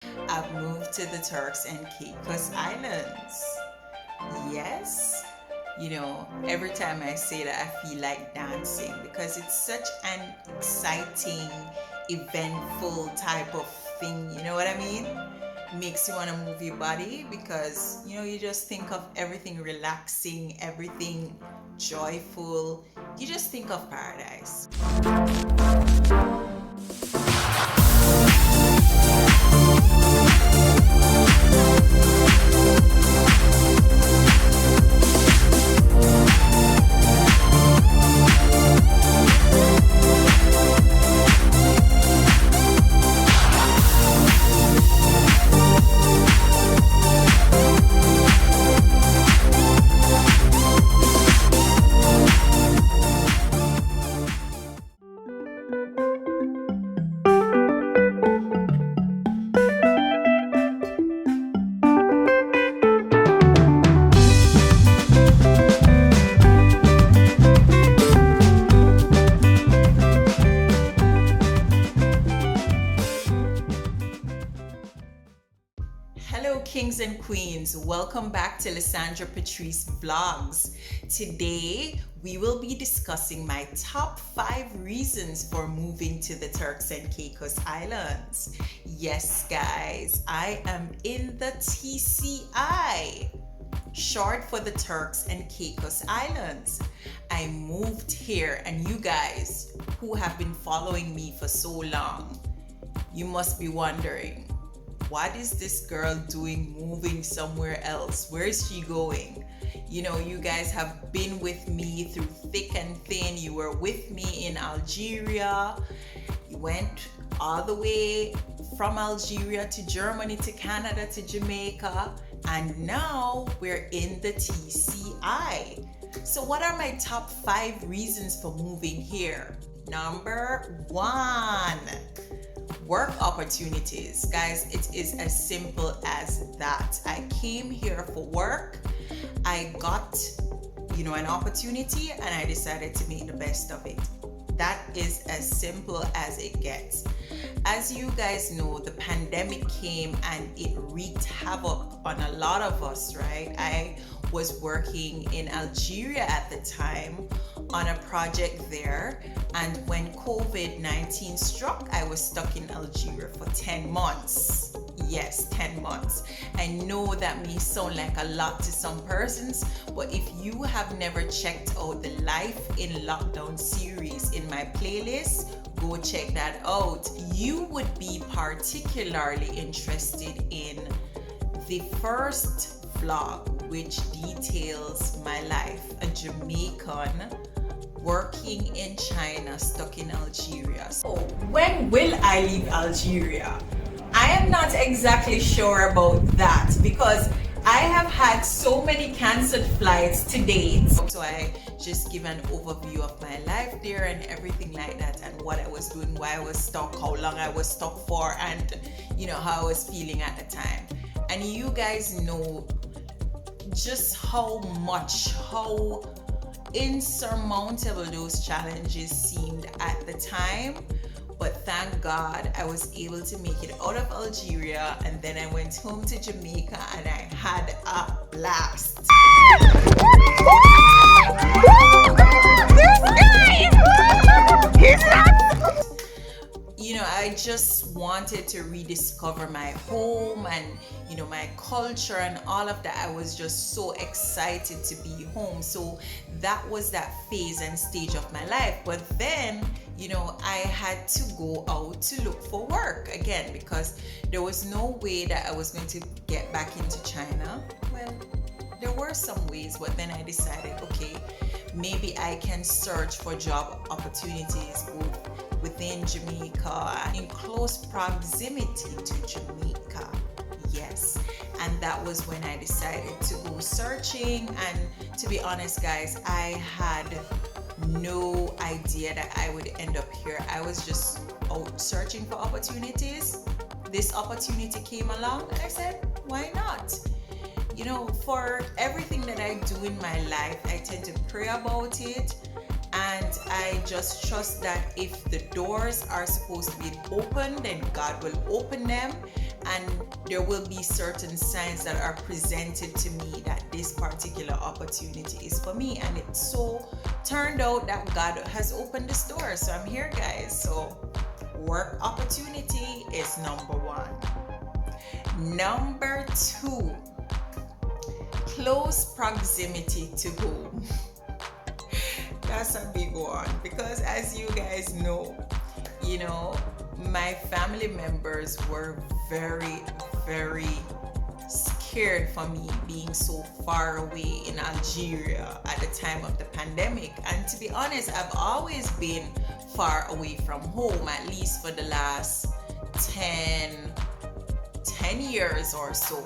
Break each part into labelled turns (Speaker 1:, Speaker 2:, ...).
Speaker 1: I've moved to the Turks and Caicos Islands. Yes, every time I say that, I feel like dancing because it's such an exciting, eventful type of thing. You know what I mean? Makes you want to move your body because, you just think of everything relaxing, everything joyful. You just think of paradise. Hello, kings and queens. Welcome back to Lysandra Patrice Vlogs. Today, we will be discussing my top 5 reasons for moving to the Turks and Caicos Islands. Yes, guys, I am in the TCI, short for the Turks and Caicos Islands. I moved here, and you guys who have been following me for so long, you must be wondering, what is this girl doing moving somewhere else? Where is she going? You guys have been with me through thick and thin. You were with me in Algeria. You went all the way from Algeria to Germany to Canada to Jamaica. And now we're in the TCI. So what are my top 5 reasons for moving here? Number 1. Work opportunities. Guys, it is as simple as that. I came here for work. I got, an opportunity and I decided to make the best of it. That is as simple as it gets. As you guys know, the pandemic came and it wreaked havoc on a lot of us, right? I was working in Algeria at the time on a project there, and when COVID-19 struck, I was stuck in Algeria for 10 months. Yes, 10 months. I know that may sound like a lot to some persons, but if you have never checked out the Life in Lockdown series in my playlist, go check that out. You would be particularly interested in the first vlog, which details my life, a Jamaican working in China, stuck in Algeria. So when will I leave Algeria? I am not exactly sure about that because I have had so many cancelled flights to date. So I just give an overview of my life there and everything like that, and what I was doing, why I was stuck, how long I was stuck for, and how I was feeling at the time. And you guys know just how insurmountable those challenges seemed at the time. But thank God I was able to make it out of Algeria, and then I went home to Jamaica and I had a blast. I just wanted to rediscover my home and my culture and all of that. I was just so excited to be home. So that was that phase and stage of my life. But then I had to go out to look for work again because there was no way that I was going to get back into China. Well, there were some ways, but then I decided, okay, maybe I can search for job opportunities both within Jamaica, in close proximity to Jamaica. Yes, and that was when I decided to go searching. And to be honest, guys, I had no idea that I would end up here. I was just out searching for opportunities. This opportunity came along and I said, why not? For everything that I do in my life, I tend to pray about it, and I just trust that if the doors are supposed to be open, then God will open them. and there will be certain signs that are presented to me that this particular opportunity is for me. And it so turned out that God has opened this door. So I'm here, guys. So work opportunity is number one. Number two, close proximity to home. That's a big one, because as you guys know, my family members were very, very scared for me being so far away in Algeria at the time of the pandemic. And to be honest, I've always been far away from home, at least for the last 10 years or so.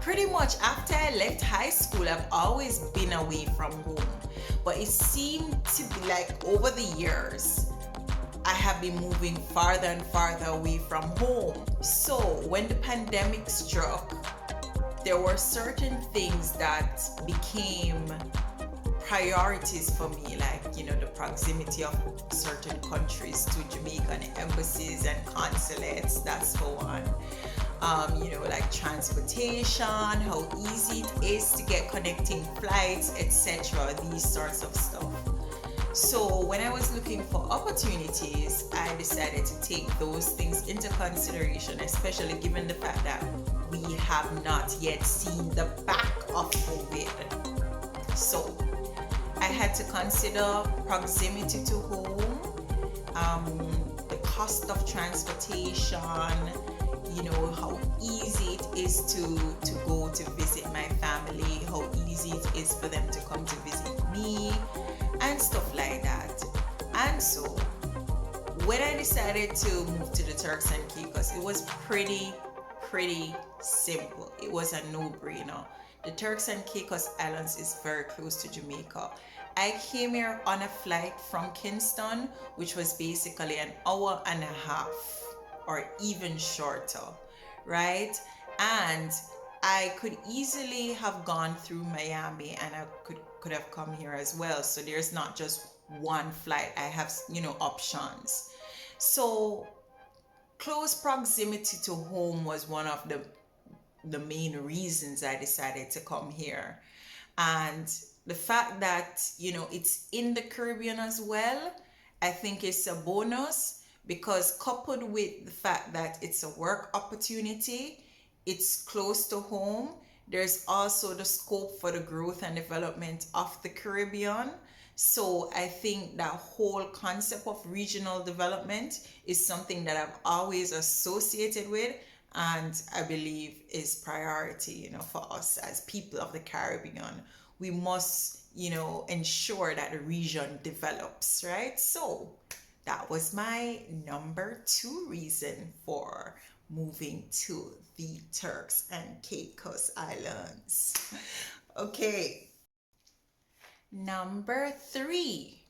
Speaker 1: Pretty much after I left high school, I've always been away from home. But it seemed to be like over the years, I have been moving farther and farther away from home. So when the pandemic struck, there were certain things that became priorities for me, like, the proximity of certain countries to Jamaican embassies and consulates, that's for one. Like transportation, how easy it is to get connecting flights, etc., these sorts of stuff. So when I was looking for opportunities, I decided to take those things into consideration, especially given the fact that we have not yet seen the back of COVID. So I had to consider proximity to home, the cost of transportation, how easy it is to go to visit my family, how easy it is for them to come to visit me, and stuff like that. And so when I decided to move to the Turks and Caicos, it was pretty simple. It was a no-brainer. The Turks and Caicos Islands is very close to Jamaica. I came here on a flight from Kingston, which was basically an hour and a half or even shorter, right? And I could easily have gone through Miami, and I could have come here as well. So there's not just one flight. I have, options. So close proximity to home was one of the main reasons I decided to come here. And the fact that, it's in the Caribbean as well, I think it's a bonus, because coupled with the fact that it's a work opportunity, it's close to home, there's also the scope for the growth and development of the Caribbean. So I think that whole concept of regional development is something that I've always associated with, and I believe is priority, for us as people of the Caribbean. We must, ensure that the region develops, right? So that was my number two reason for moving to the Turks and Caicos Islands. Okay. Number three,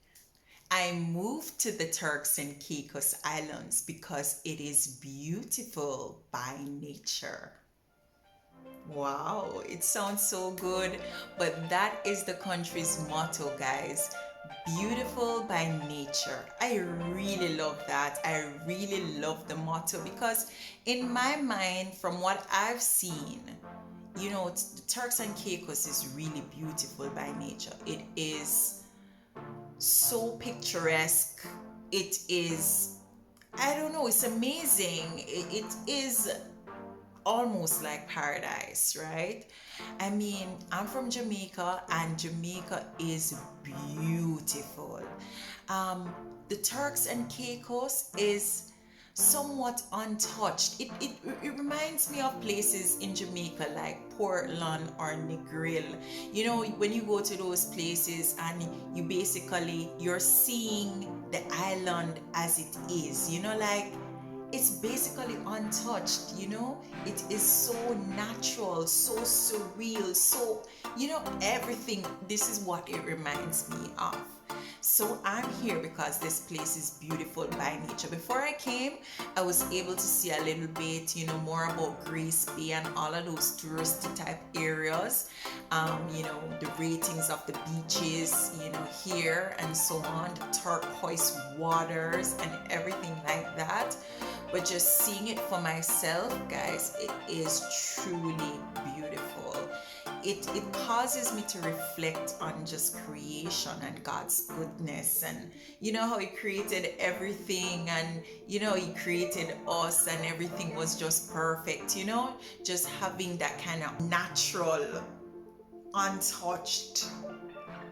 Speaker 1: I moved to the Turks and Caicos Islands because it is beautiful by nature. Wow, it sounds so good, but that is the country's motto, guys. Beautiful by nature. I really love that. I really love the motto, because in my mind, from what I've seen, the Turks and Caicos is really beautiful by nature. It is so picturesque. It is, I don't know, it's amazing. It is almost like paradise, right? I mean, I'm from Jamaica, and Jamaica is beautiful. The Turks and Caicos is somewhat untouched. It reminds me of places in Jamaica like Portland or Negril. When you go to those places and you're seeing the island as it is, like it's basically untouched, it is so natural, so surreal, so everything. This is what it reminds me of. So I'm here because this place is beautiful by nature. Before I came, I was able to see a little bit, more about Grace Bay and all of those touristy type areas, the ratings of the beaches, here and so on, the turquoise waters and everything like that. but just seeing it for myself, guys, it is truly beautiful. It causes me to reflect on just creation and God's goodness, and how He created everything, and He created us, and everything was just perfect. Just having that kind of natural, untouched.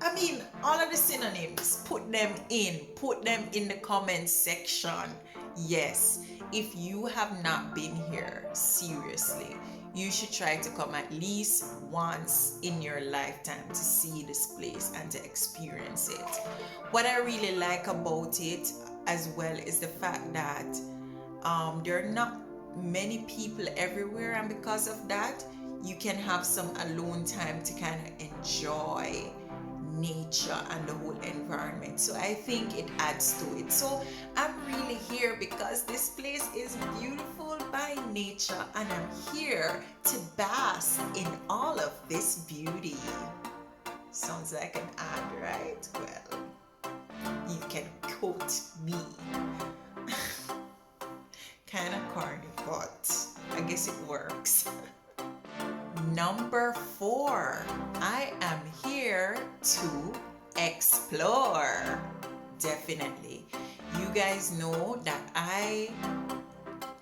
Speaker 1: I mean, all of the synonyms, put them in the comment section. Yes, if you have not been here, seriously, you should try to come at least once in your lifetime to see this place and to experience it. What I really like about it as well is the fact that there are not many people everywhere, and because of that, you can have some alone time to kind of enjoy nature and the whole environment. So I think it adds to it. So I'm really here because this place is beautiful by nature, and I'm here to bask in all of this beauty. Sounds like an ad, right? Well, you can quote me. Kind of corny, but I guess it works. Number 4, I am here to explore. Definitely. You guys know that I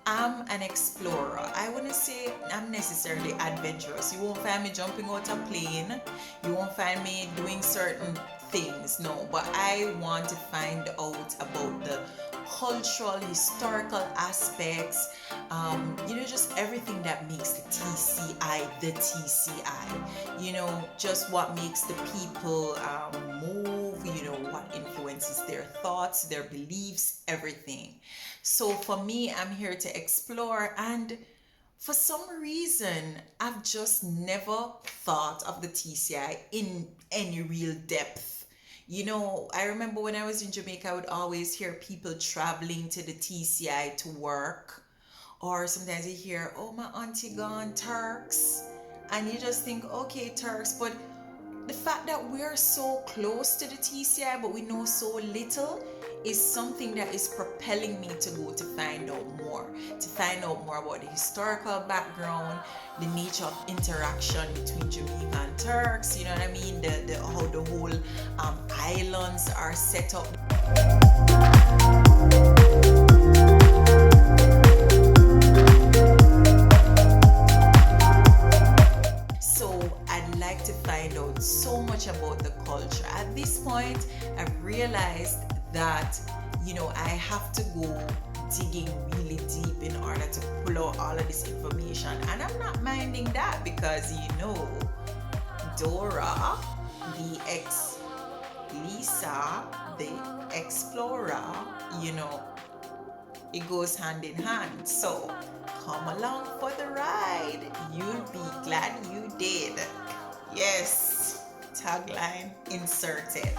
Speaker 1: am an explorer. I wouldn't say I'm necessarily adventurous. You won't find me jumping out a plane. You won't find me doing certain things. No, but I want to find out about the cultural, historical aspects, just everything that makes the TCI, just what makes the people move, what influences their thoughts, their beliefs, everything. So for me, I'm here to explore, and for some reason, I've just never thought of the TCI in any real depth. I remember when I was in Jamaica, I would always hear people traveling to the TCI to work. Or sometimes you hear, oh, my auntie gone Turks. And you just think, okay, Turks. But the fact that we're so close to the TCI, but we know so little, is something that is propelling me to go to find out more. To find out more about the historical background, the nature of interaction between Jamaica and Turks, you know what I mean? How the whole islands are set up. So I'd like to find out so much about the culture. At this point, I've realized that I have to go digging really deep in order to pull out all of this information, and I'm not minding that because Dora the Lisa the explorer, it goes hand in hand. So come along for the ride, you'll be glad you did. Yes, tagline inserted.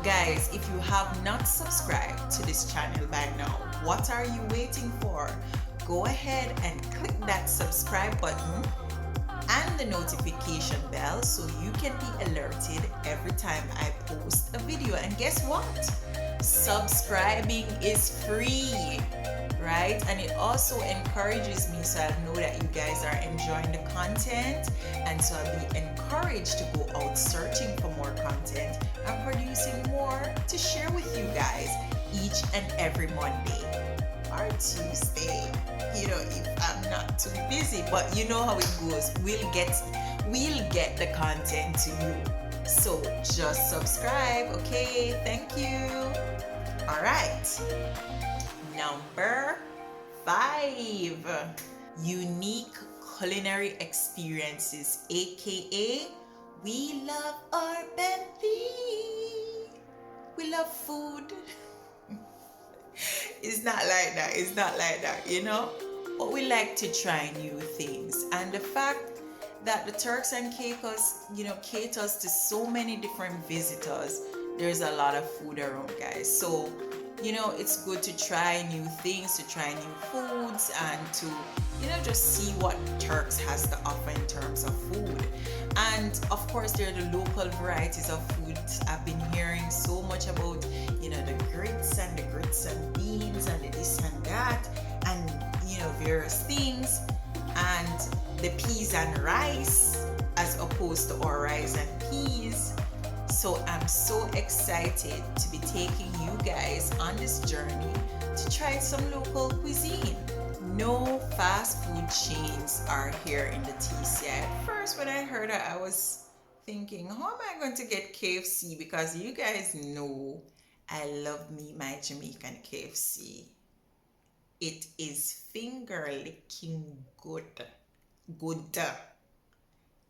Speaker 1: Guys, if you have not subscribed to this channel by now, what are you waiting for? Go ahead and click that subscribe button and the notification bell so you can be alerted every time I post a video. And guess what? Subscribing is free, right? And it also encourages me, so I know that you guys are enjoying the content, and so I'll be encouraged to go out searching for more content and producing more to share with you guys each and every Monday or Tuesday, if I'm not too busy. But you know how it goes. We'll get the content to you. So just subscribe, okay? Thank you. All right. Number 5, unique culinary experiences, aka we love our belly. We love food. It's not like that, But we like to try new things. And the fact that the Turks and Caicos, caters to so many different visitors, there's a lot of food around, guys. So you know, it's good to try new things, to try new foods, and to, you know, just see what Turks has to offer in terms of food. And of course, there are the local varieties of foods. I've been hearing so much about, you know, the grits and beans and the this and that, and, you know, various things, and the peas and rice as opposed to our rice and peas. So I'm so excited to be taking you guys on this journey to try some local cuisine. No fast food chains are here in the TCI. At first, when I heard it, I was thinking, how am I going to get KFC? Because you guys know I love me my Jamaican KFC. It is finger licking good. Good.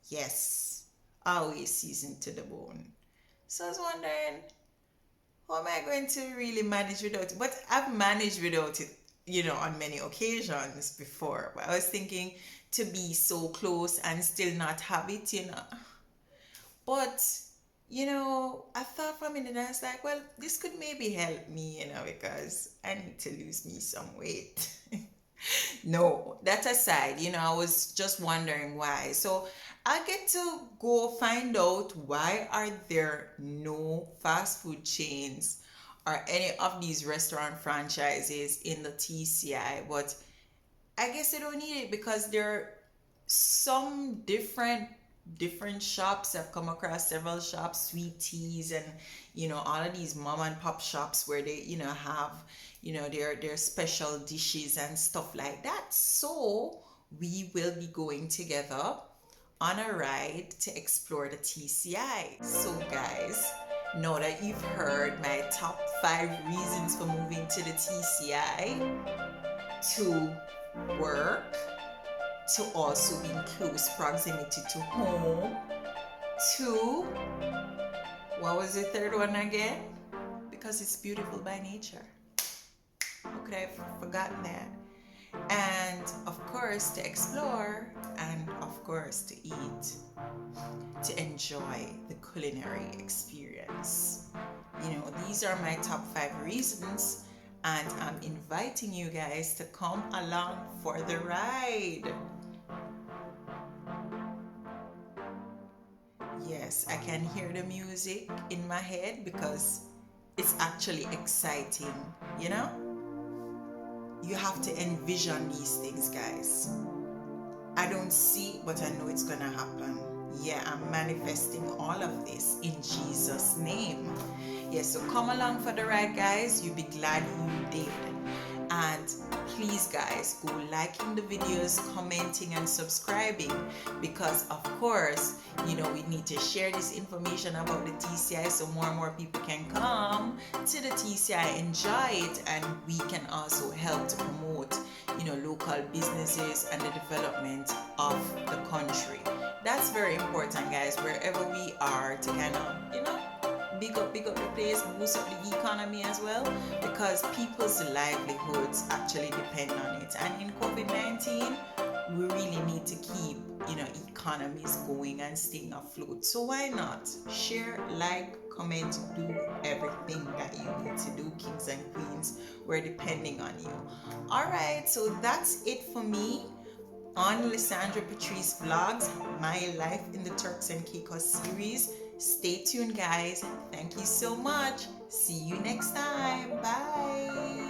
Speaker 1: Yes. Always seasoned to the bone. So I was wondering, how am I going to really manage without it? But I've managed without it, you know, on many occasions before. But I was thinking to be so close and still not have it, you know. But, you know, I thought for a minute, I was like, well, this could maybe help me, you know, because I need to lose me some weight. No, that aside, you know, I was just wondering why. So I get to go find out why are there no fast food chains or any of these restaurant franchises in the TCI. But I guess they don't need it because there are some different shops. I've come across several shops, sweet teas, and, you know, all of these mom and pop shops where they, you know, have, you know, their special dishes and stuff like that. So we will be going together on a ride to explore the TCI. So guys, now that you've heard my top 5 reasons for moving to the TCI: to work, to also be in close proximity to home, to, what was the third one again? Because it's beautiful by nature. How could I have forgotten that? And of course to explore, and of course to eat, to enjoy the culinary experience. You know, these are my top 5 reasons, and I'm inviting you guys to come along for the ride. Yes, I can hear the music in my head because it's actually exciting, you know? You have to envision these things, guys. I don't see, but I know it's gonna happen. Yeah, I'm manifesting all of this in Jesus' name. Yes, so come along for the ride, guys. You'll be glad you did. And please, guys, go liking the videos, commenting, and subscribing, because of course, you know, we need to share this information about the TCI so more and more people can come to the TCI, enjoy it, and we can also help to promote, you know, local businesses and the development of the country. That's very important, guys, wherever we are, to kind of, you know, big up the place, boost up the economy as well, because people's livelihoods actually depend on it. And in COVID-19, we really need to keep, you know, economies going and staying afloat. So why not share, like, comment, do everything that you need to do, kings and queens. We're depending on you. All right, so that's it for me on Lysandra Patrice Vlogs, my life in the Turks and Caicos series. Stay tuned, guys. Thank you so much. See you next time. Bye.